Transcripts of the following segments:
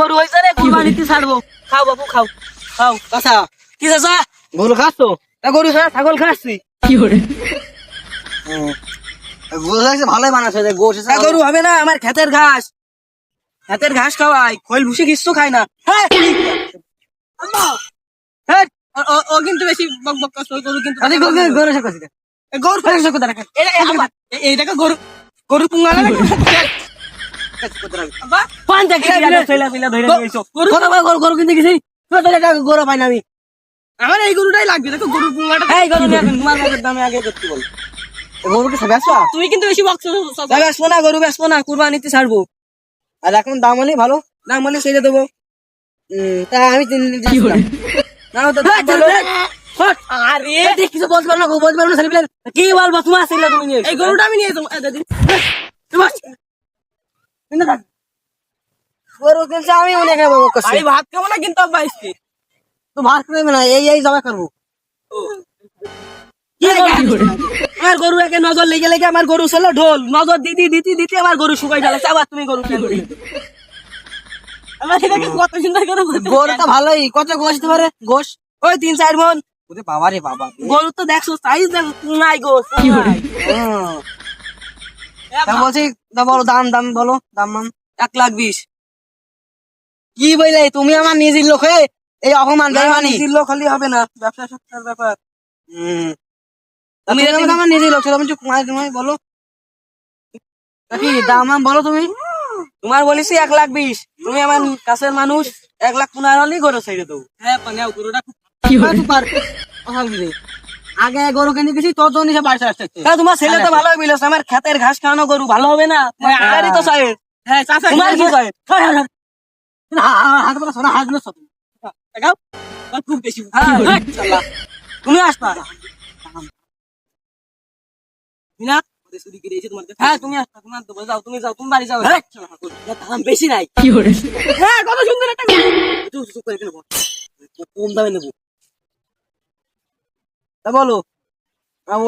গরু হয়েছে রে, কুরবানিতে ছাড়বো। খাও বাবু, খাও খাও। কাঁচা কি চাচা? গরু খাস তো? গরু ছাড়া ছাগল খাচ্ছি। গরু লাগছে ভালোই বানাচ্ছে যে গোশ এসে গরু হবে না, আমার ক্ষেতের ঘাস। ক্ষেতের ঘাস খাওয়াই, খৈল ভুসি কিচ্ছু খাই না। হ্যাঁ, হ্যাঁ, ও কিন্তু বেশি বক বক করছে, ওই গরু কিন্তু গরু এসে করছি গরু ফেলে কথা রাখেন। এইটাকে গরু গরু পুঙ্গা না পান থেকে ফেলা ফেলা ধরে নিয়েছো। গরু কিনতে গেছি গরু পাই না আমি। আমার এই গরুটাই লাগবে, দেখো গরু পুঙ্গাটা। এই গরু নিয়ে আসুন, তোমার বাপের দামে আগে করতে বল। গরুকে সব বেচবা? তুমি কিন্তু বেশি বকছো। বেসবো না, গরু বেসবো না, কুরবানিতে ছাড়বো। আর এখন দাম হলেই ভালো। দাম বলে ছেড়ে দেবো। তা আমি না তো আরে কিছু বলতে পারো না, বলতে পারো না ছেলে। কি বলবো, তোমার ছেলে তুমি নিয়ে এই গরুটা আমি নিয়ে যাবো। গরু কিনছে আমি অনেক করছি। আমি ভাত খাবো না কিন্তু আব্বা আজকে। তো ভাত খাবে না, এই জমা করবো। আমার গরু একে নজর লেগে লেগে আমার গরু ছিল ঢোল। নজর দিতে দিতে দিতে আমার গরু শুকাই গেল। আবার তুমি গরু কেন দিলে? আমার এটাকে কত সুন্দর করে গরু তো ভালোই, কত গোশ দিতে পারে? গোশ ওই 3-4 মন। ওরে বাবা রে বাবা। গরু তো দেখছো সাইজ দেখো, নাই গো। তা বলছি, তা বলো দাম, দাম বলো, দাম দাম। 1,20,000। কি বললে তুমি? আমার নিজের লোক হয়ে এই অপমান বেইমানি। দিল খালি হবে না, ব্যবসা সত্তার ব্যাপার। তুমি আমার নিজের লোক ছিল, তুমি তুমি বলো কি দাম বলো তুমি। তোমার বলেছি 1,20,000, তুমি আমার কাছের মানুষ। 1,15,000 হলেই গরু ছেড়ে দেবো। হ্যাঁ পানি গরুটা আগে গরু কিনে গেছি তোর জন্য বাড়ি আসতে। তোমার ছেলে তো ভালোই বিলেছে, আমার ক্ষেতের ঘাস খাওয়ানো গরু ভালো হবে না? আমারই তো চাই। হ্যাঁ চাচা, তোমার কি চাই? হাত বলা শোনা, হাত গুলো খুব বেশি। তুমি আসবা না? হ্যাঁ তুমি আসবা, তোমার দেবো। যাও তুমি, যাও তুমি বাড়ি যাও। দাম বেশি নাই। হ্যাঁ কত সুন্দর একটা কম দামে নেবো। তা বলো,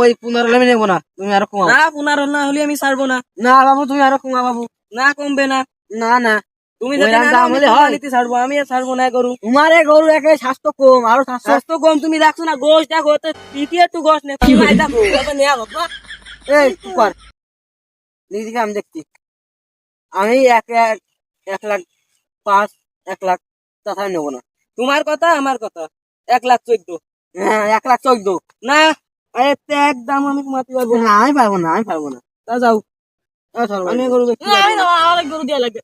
ওই 15 আমি নেবো না, তুমি আরো কমাও। না 15 না হলে আমি ছাড়বো না। না বাবু তুমি আরো কমা বাবু। না কমবে না। না না, তুমি ওই যদি না দাম হলে হয়। ছাড়বো, আমি আর ছাড়বো না গরু। তোমার এই গরু একে স্বাস্থ্য কম, আরো স্বাস্থ্য। স্বাস্থ্য কম তুমি দেখছো না? গোশ দেখো তো, পিটিয়ে একটু গোশ নেই দেখো। তবে নেওয়া বাবা। এই চুপ কর, নিজেকে আমি দেখছি। আমি 1,05,000, 1,00,000 তাছাড়া নেবো না। তোমার কথা আমার কথা। 1,14,000। হ্যাঁ 1,14,000। না একদম আমি কমাতে পারবো না। না আমি পারবো না, আমি পারবো না। তা যাও, আমি গরু দেখতে যাবো। আরেক গরু দেওয়া লাগবে।